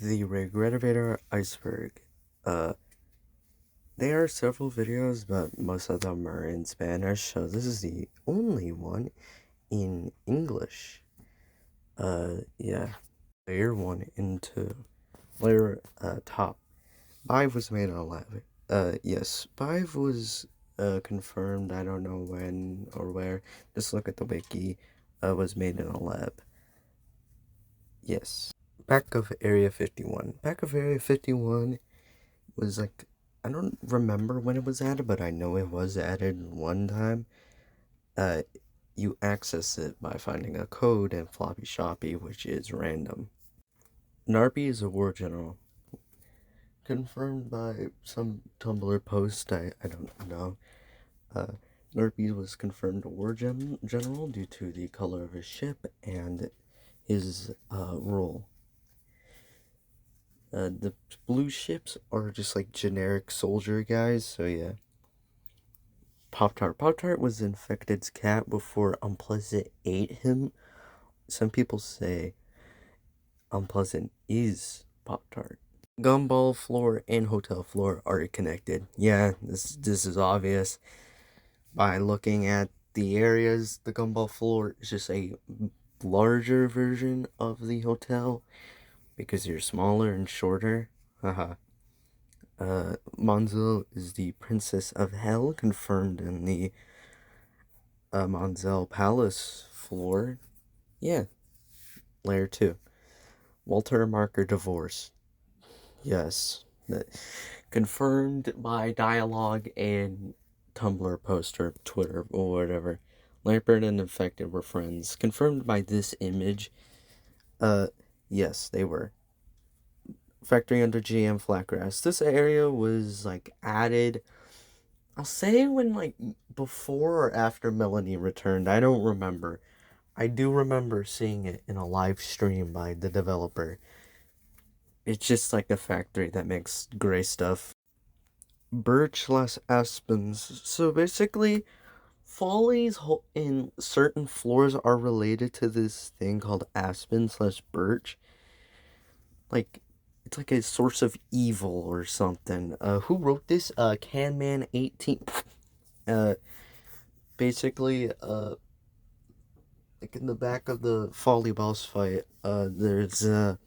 the Regretevator Iceburg. Uh, there are several videos, but most of them are in Spanish, so this is the only one in English. Yeah. Layer 1 into layer, top. Bive was made on lab. Yes, Bive was, confirmed, I don't know when or where. Just look at the wiki. Was made in a lab. Yes. Back of Area 51. Back of Area 51 was like, I don't remember when it was added, but I know it was added one time. Uh, you access it by finding a code in Floppy Shoppy, which is random. Narby is a war general. Confirmed by some Tumblr post, I don't know. Narby was confirmed a war general due to the color of his ship and his role. The blue ships are just like generic soldier guys, so yeah. Pop-Tart. Pop-Tart was Infected's cat before Unpleasant ate him. Some people say Unpleasant is Pop-Tart. Gumball floor and hotel floor are connected. Yeah, this is obvious. By looking at the areas, the gumball floor is just a larger version of the hotel because you're smaller and shorter. Haha. Monzel is the Princess of Hell, confirmed in the Monzel Palace floor. Yeah. Layer 2. Walter Marker divorce. Yes. Confirmed by dialogue and Tumblr post or Twitter or whatever. Lampert and Infected were friends. Confirmed by this image. Yes, they were. Factory under GM Flatgrass. This area was, like, added, I'll say when, like, before or after Melanie returned. I don't remember. I do remember seeing it in a live stream by the developer. It's just like a factory that makes gray stuff. Birch less aspens. So basically, follies in certain floors are related to this thing called aspen/birch. Like, it's like a source of evil or something. Who wrote this? Canman18. Basically, like in the back of the Folly boss fight, there's a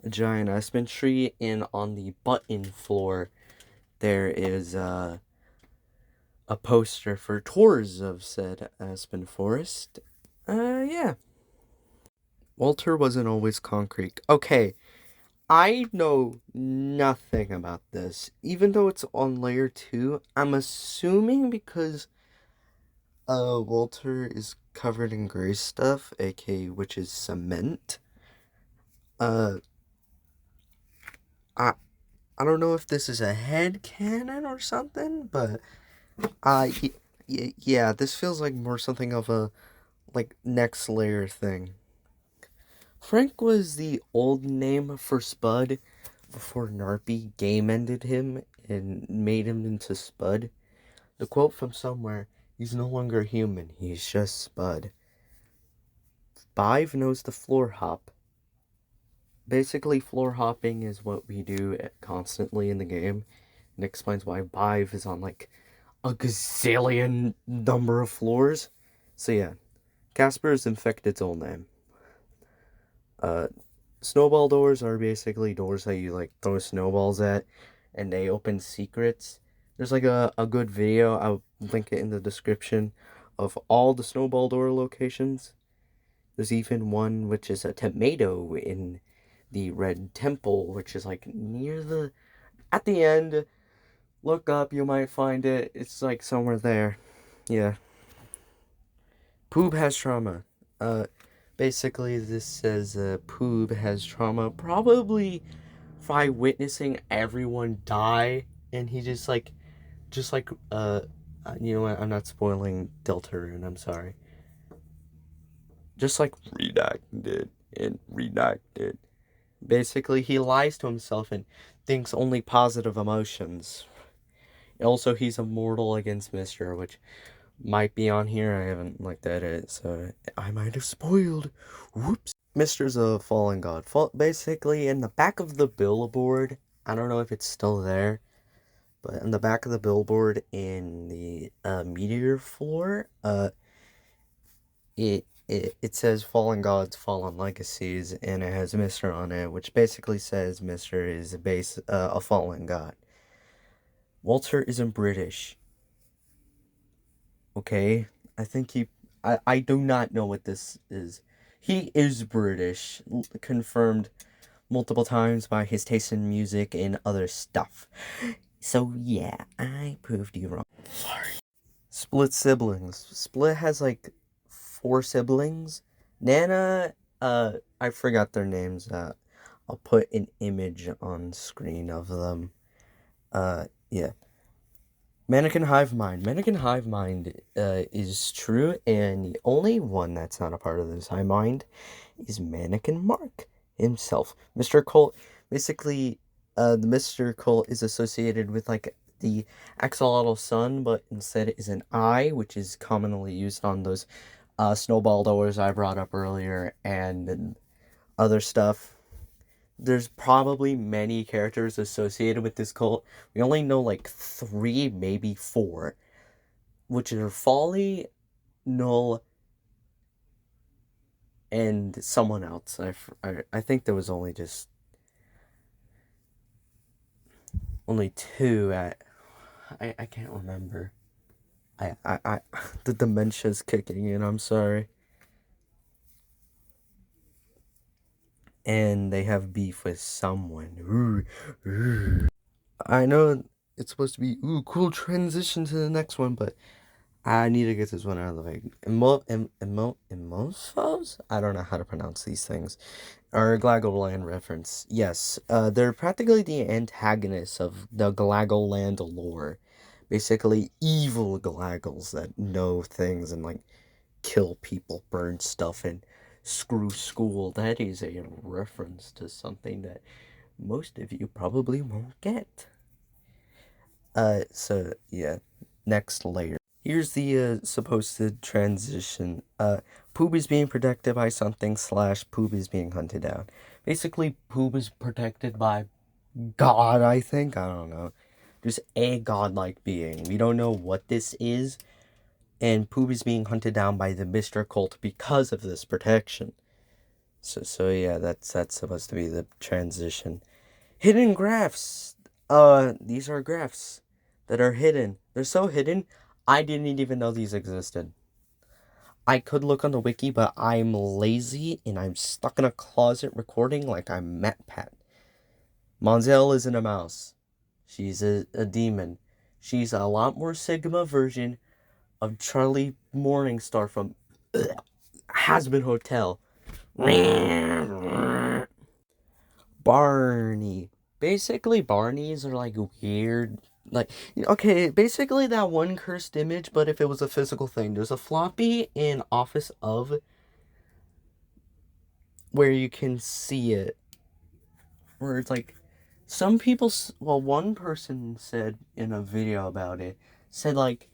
giant aspen tree, and on the button floor, there is a poster for tours of said aspen forest. Yeah. Walter wasn't always concrete. Okay, I know nothing about this. Even though it's on layer 2, I'm assuming because Walter is covered in gray stuff, aka which is cement. I I don't know if this is a head canon or something, but yeah, this feels like more something of a like next layer thing. Frank was the old name for Spud before Narpy game ended him and made him into Spud. The quote from somewhere, he's no longer human, he's just Spud. Bive knows the floor hop. Basically, floor hopping is what we do constantly in the game. And explains why Bive is on like a gazillion number of floors. So yeah, Casper is Infected's old name. Snowball doors are basically doors that you like throw snowballs at and they open secrets. There's like a good video, I'll link it in the description, of all the snowball door locations. There's even one which is a tomato in the Red Temple, which is like near the, at the end. Look up, you might find it. It's like somewhere there. Yeah. Poob has trauma. Basically this says Poob has trauma probably by witnessing everyone die, and he just like you know what, I'm not spoiling Deltarune, I'm sorry. Just like redacted and redacted. Basically, he lies to himself and thinks only positive emotions. Also, he's immortal against Mister, which might be on here. I haven't looked at it, so I might have spoiled. Whoops. Mister's a fallen god. Basically, in the back of the billboard, I don't know if it's still there, but in the back of the billboard in the meteor floor, it says fallen gods, fallen legacies, and it has Mister on it, which basically says Mister is a fallen god. Walter isn't British. Okay? I think I do not know what this is. He is British, confirmed multiple times by his taste in music and other stuff. So yeah, I proved you wrong. Sorry. Split siblings. Split has like 4 siblings. Nana, I forgot their names. I'll put an image on screen of them. Yeah. Mannequin Hive Mind. Mannequin Hive Mind is true, and the only one that's not a part of this hive mind is Mannequin Mark himself. Mr. Colt, basically, the Mr. Colt is associated with like the axolotl sun, but instead is an eye, which is commonly used on those snowball doors I brought up earlier, and other stuff. There's probably many characters associated with this cult. We only know like 3, maybe 4, which are Folly, Null, and someone else. I think there was only 2 at. I can't remember. I the dementia's kicking in. I'm sorry. And they have beef with someone. I know it's supposed to be cool transition to the next one, but I need to get this one out of the way. Emosphos? I don't know how to pronounce these things. Are a Glagoland reference. Yes, they're practically the antagonists of the Glagoland lore. Basically, evil Glagles that know things and, like, kill people, burn stuff, and screw school. That is a reference to something that most of you probably won't get. So, yeah. Next layer. Here's the supposed transition. Poob is being protected by something / Poob is being hunted down. Basically, Poob is protected by God, I think. I don't know. Just a godlike being. We don't know what this is. And Poob is being hunted down by the Mr. Cult because of this protection. So yeah, that's supposed to be the transition. Hidden graphs. These are graphs that are hidden. They're so hidden, I didn't even know these existed. I could look on the wiki, but I'm lazy and I'm stuck in a closet recording like I'm MatPat. Monzel isn't a mouse. She's a demon. She's a lot more Sigma version of Charlie Morningstar from Hazbin Hotel. Barney. Basically, Barneys are like weird. Like, okay, basically that one cursed image, but if it was a physical thing. There's a floppy in Office of where you can see it. Where it's like, some people, well, one person said in a video about it, said like,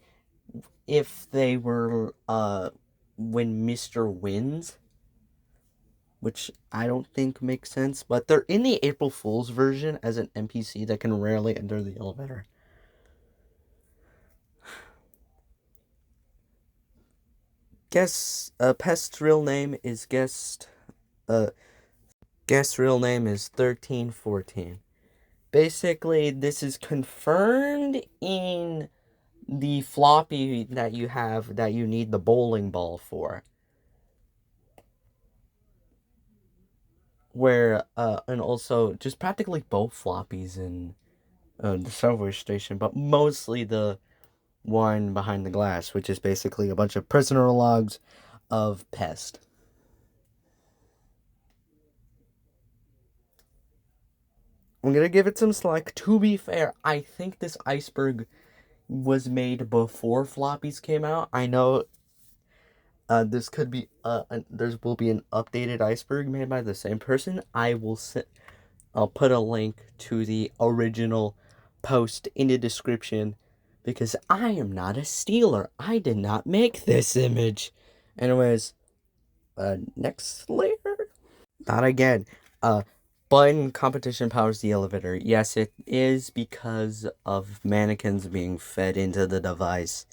if they were, when Mr. wins, which I don't think makes sense, but they're in the April Fool's version as an NPC that can rarely enter the elevator. Pest's real name is Guest's real name is 1314. Basically, this is confirmed in the floppy that you have that you need the bowling ball for. Where, and also just practically both floppies in the subway station, but mostly the one behind the glass, which is basically a bunch of prisoner logs of Pest. I'm gonna give it some slack. To be fair, I think this iceberg was made before floppies came out. I know this could be there will be an updated iceberg made by the same person. I'll put a link to the original post in the description because I am not a stealer. I did not make this image. Anyways, next layer. Not again. Button competition powers the elevator. Yes, it is because of mannequins being fed into the device.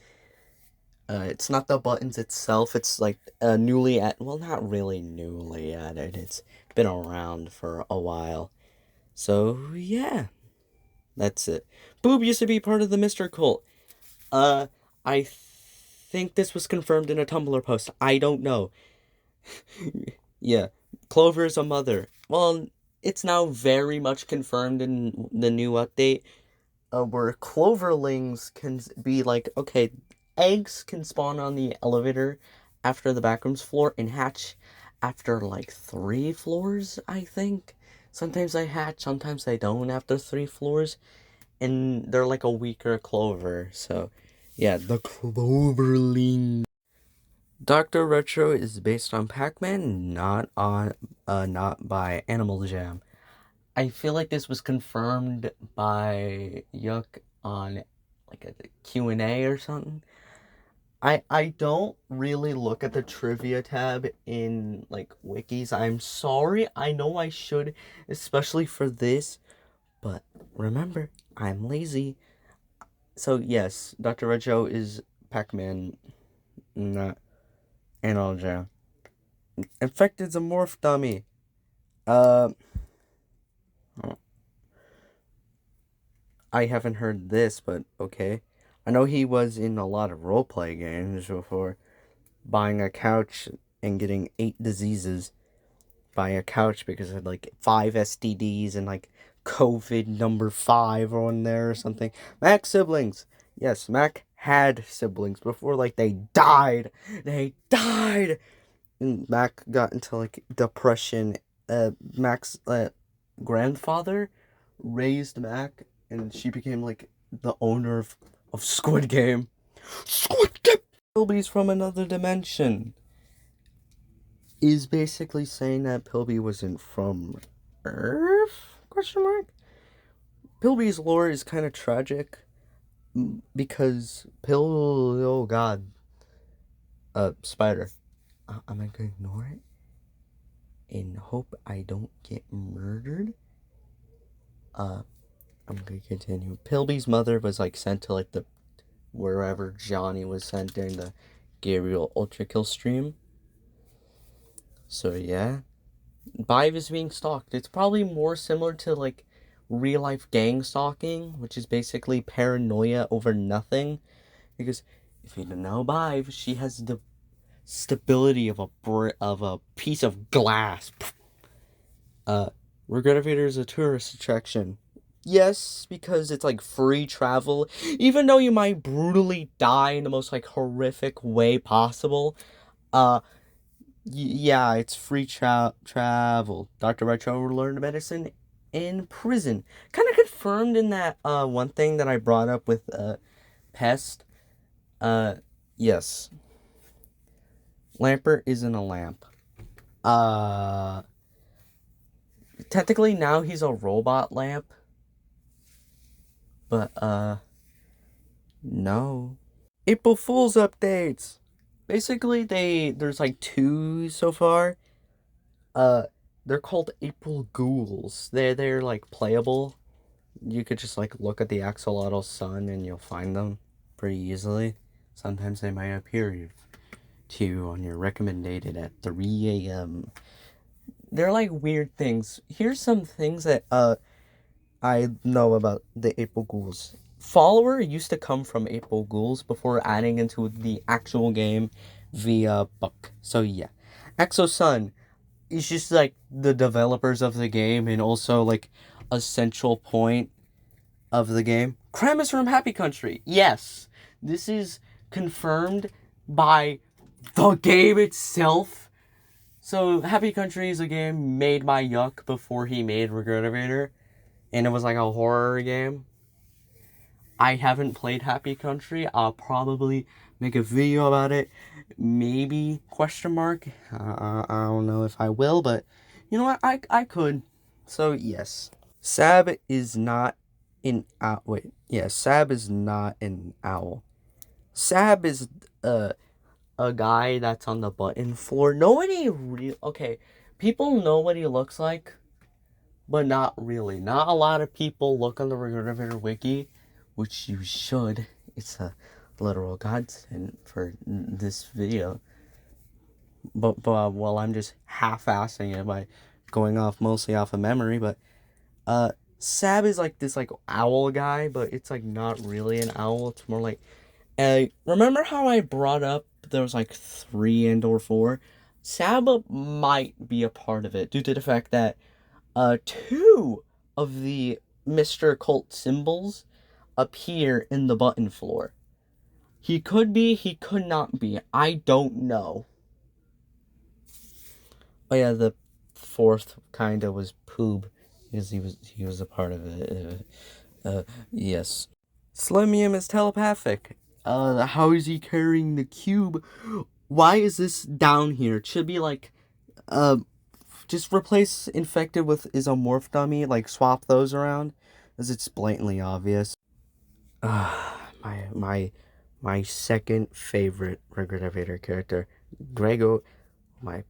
It's not the buttons itself. It's like newly well, not really newly added. It's been around for a while. So yeah, that's it. Boob used to be part of the Mr. Cult. Uh, I think this was confirmed in a Tumblr post. I don't know. Yeah, Clover is a mother. Well, it's now very much confirmed in the new update, where cloverlings can be like, okay, eggs can spawn on the elevator after the backrooms floor and hatch after like 3 floors, I think. Sometimes they hatch, sometimes they don't after 3 floors, and they're like a weaker clover. So, yeah, the cloverling. Dr. Retro is based on Pac-Man, not by Animal Jam. I feel like this was confirmed by Yuck on like a Q&A or something. I don't really look at the trivia tab in like wikis. I'm sorry. I know I should, especially for this, but remember, I'm lazy. So yes, Dr. Retro is Pac-Man, not Animal Jam. In fact, it's a morph dummy. Uh, I haven't heard this, but okay. I know he was in a lot of roleplay games before, buying a couch and getting 8 diseases by a couch because it had like 5 STDs and like COVID number 5 on there or something. Mac's siblings. Yes, Mac had siblings before like they died. They died! And Mac got into like depression. Mac's grandfather raised Mac, and she became like the owner of Squid Game. Squid Game! Pilby's from another dimension. Is basically saying that Pilby wasn't from Earth? Question mark. Pilby's lore is kind of tragic because oh god, spider. I'm gonna ignore it and hope I don't get murdered. I'm gonna continue. Pilby's mother was like sent to like the wherever Johnny was sent during the Gabriel Ultra Kill stream. So yeah, Bive is being stalked. It's probably more similar to like real life gang stalking, which is basically paranoia over nothing. Because if you don't know Bive, she has the stability of a piece of glass. Regretevator is a tourist attraction. Yes, because it's like free travel, even though you might brutally die in the most like horrific way possible. Uh, yeah, it's free travel. Dr. Retro learned medicine in prison. Kind of confirmed in that one thing that I brought up with Pest. Uh, yes. Lampert isn't a lamp. Uh, Technically now he's a robot lamp. But no. April Fool's updates. Basically there's like 2 so far. Uh, they're called April Ghouls. They're like playable. You could just like look at the axolotl sun and you'll find them pretty easily. Sometimes they might appear to you on your recommended at 3 a.m. They're like weird things. Here's some things that I know about the April Ghouls. Follower used to come from April Ghouls before adding into the actual game via book. So yeah. Exo Sun is just like the developers of the game and also like a central point of the game. Crime is from Happy Country. Yes. This is confirmed by the game itself. So Happy Country is a game made by Yuck before he made Regretevator. And it was like a horror game. I haven't played Happy Country. I'll probably make a video about it. Maybe, question mark. I don't know if I will, but you know what? I could. So, yes. Sab is not an owl. Wait, yeah, Sab is not an owl. Sab is a guy that's on the button floor. Nobody real. Okay, people know what he looks like, but not really. Not a lot of people look on the Regretevator wiki, which you should. It's a literal godsend for this video. But well, I'm just half-assing it by going off mostly off of memory. But Sab is like this like owl guy, but it's like not really an owl. It's more like, remember how I brought up there was like 3 and/or 4? Sab might be a part of it due to the fact that 2 of the Mr. Cult symbols appear in the button floor. He could be, he could not be. I don't know. Oh yeah, the 4th kinda was Poob, because he was a part of it. Yes. Slimium is telepathic. How is he carrying the cube? Why is this down here? It should be like, just replace infected with isomorph dummy, like swap those around, as it's blatantly obvious. My second favorite Regretevator character, Grego, alright,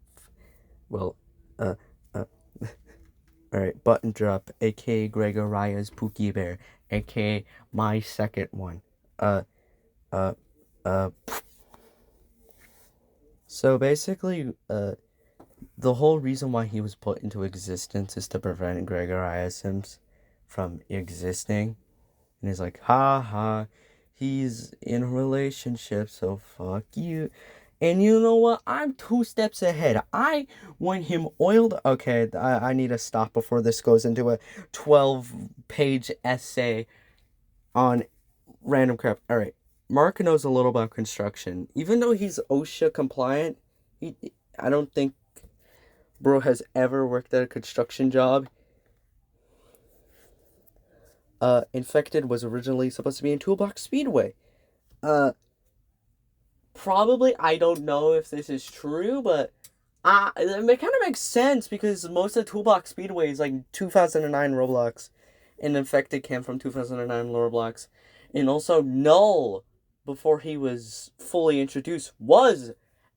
Button Drop, aka Gregor Raya's Pookie Bear, aka my second one. So basically, the whole reason why he was put into existence is to prevent Gregor Iceburg from existing. And he's like, ha ha, he's in a relationship, so fuck you. And you know what? I'm 2 steps ahead. I want him oiled. Okay, I need to stop before this goes into a 12-page essay on random crap. Alright, Mark knows a little about construction. Even though he's OSHA compliant, I don't think bro has ever worked at a construction job. Infected was originally supposed to be in Toolbox Speedway. Probably, I don't know if this is true, but it kind of makes sense because most of Toolbox Speedway is like 2009 Roblox, and Infected came from 2009 Roblox. And also, Null, before he was fully introduced, was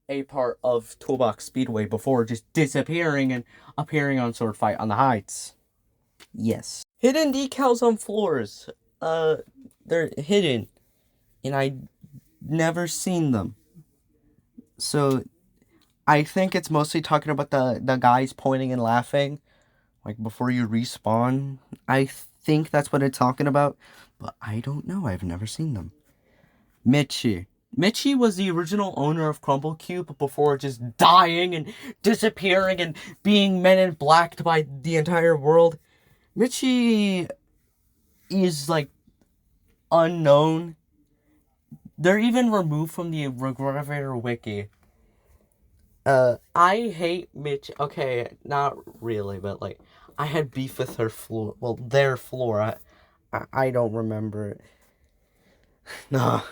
a part of Toolbox Speedway before just disappearing and appearing on Sword Fight on the Heights. Yes. Hidden decals on floors. They're hidden, and I never seen them. So I think it's mostly talking about the guys pointing and laughing, like before you respawn. I think that's what it's talking about, but I don't know. I've never seen them. Mitchie was the original owner of Crumble Cube before just dying and disappearing and being Men in Blacked by the entire world. Mitchie is like unknown. They're even removed from the Regretevator wiki. I hate Mitch. Okay, not really, but like, I had beef with her floor. Well, their floor. I don't remember it. No.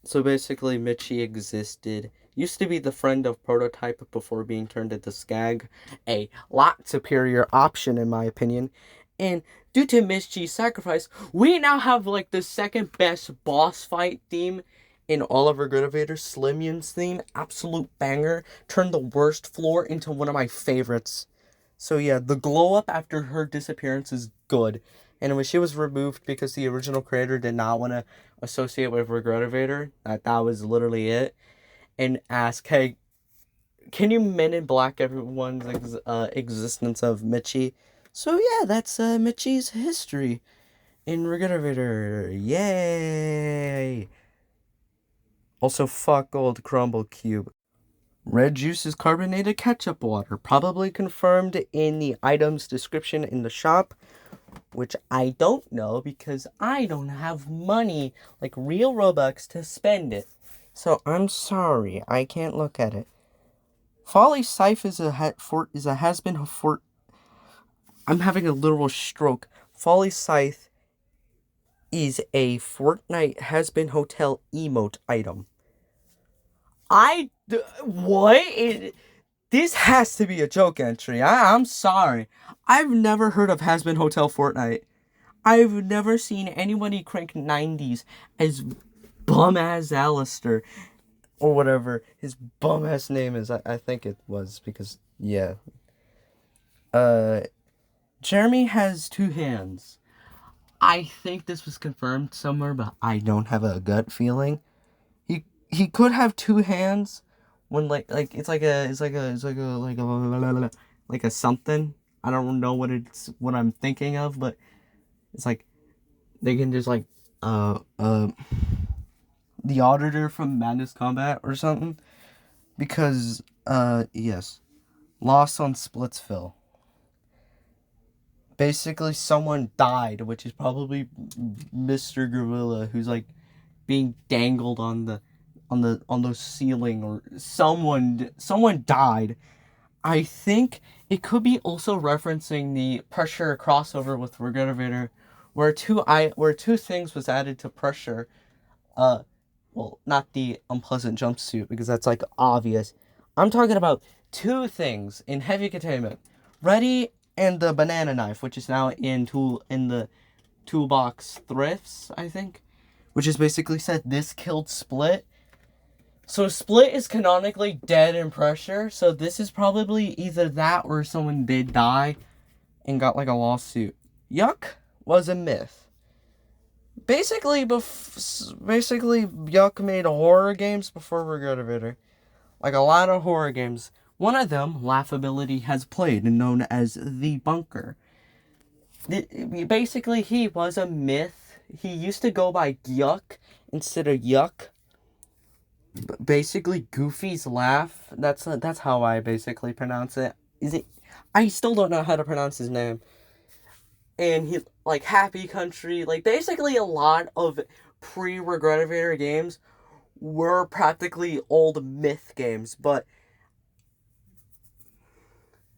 So basically, Mitchie existed. Used to be the friend of Prototype before being turned into Skag. A lot superior option, in my opinion. And due to Mitchie's sacrifice, we now have like the second best boss fight theme in all of Regretevator. Slimium's theme, absolute banger. Turned the worst floor into one of my favorites. So yeah, the glow up after her disappearance is good. And when she was removed because the original creator did not want to associate with Regretevator, that was literally it. And ask, hey, can you Men in Black everyone's existence of Mitchie? So yeah, that's Mitchie's history in Regretevator. Yay! Also, fuck old Crumble Cube. Red juice is carbonated ketchup water, probably confirmed in the item's description in the shop, which I don't know because I don't have money, like real Robux, to spend it. So I'm sorry, I can't look at it. Folly Scythe is a has-been for. I'm having a literal stroke. Folly Scythe is a Fortnite has-been hotel emote item. What? This has to be a joke entry. I'm sorry. I've never heard of has-been hotel Fortnite. I've never seen anybody crank 90s as bum-ass Alistair. Or whatever his bum-ass name is. I think it was because Yeah. Uh, Jeremy has two hands. I think this was confirmed somewhere, but I don't have a gut feeling. He could have two hands when it's like a something. I don't know what I'm thinking of, but it's like they can just like uh uh the auditor from Madness Combat or something, because yes, lost on Splitsville. Basically someone died, which is probably Mr. Gorilla, who's like being dangled on the ceiling, or someone died. I think it could be also referencing the pressure crossover with Regretevator, where two things was added to pressure. Uh, well, not the unpleasant jumpsuit, because that's like obvious. I'm talking about two things in heavy containment: Reddy and the banana knife, which is now in the toolbox thrifts, I think, which is basically said this killed Split. So Split is canonically dead in pressure, so this is probably either that or someone did die and got like a lawsuit. Yuck was a myth. Basically, Yuck made horror games before Regretevator. Like a lot of horror games. One of them, Laughability, has played and known as The Bunker. Basically, he was a myth. He used to go by Yuck instead of Yuck. Basically, Goofy's laugh. That's how I basically pronounce it. Is it? I still don't know how to pronounce his name. And he like Happy Country, like basically a lot of pre-Regretevator games were practically old myth games. But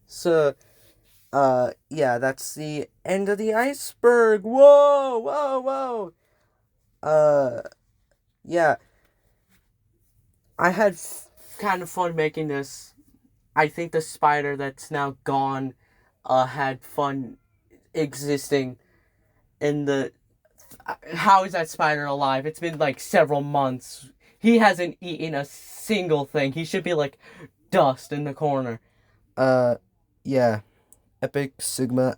so yeah, that's the end of the iceberg. Whoa, whoa, whoa. Yeah, I had kind of fun making this. I think the spider that's now gone had fun existing in the. How is that spider alive? It's been like several months. He hasn't eaten a single thing. He should be like dust in the corner. Uh, yeah. Epic Sigma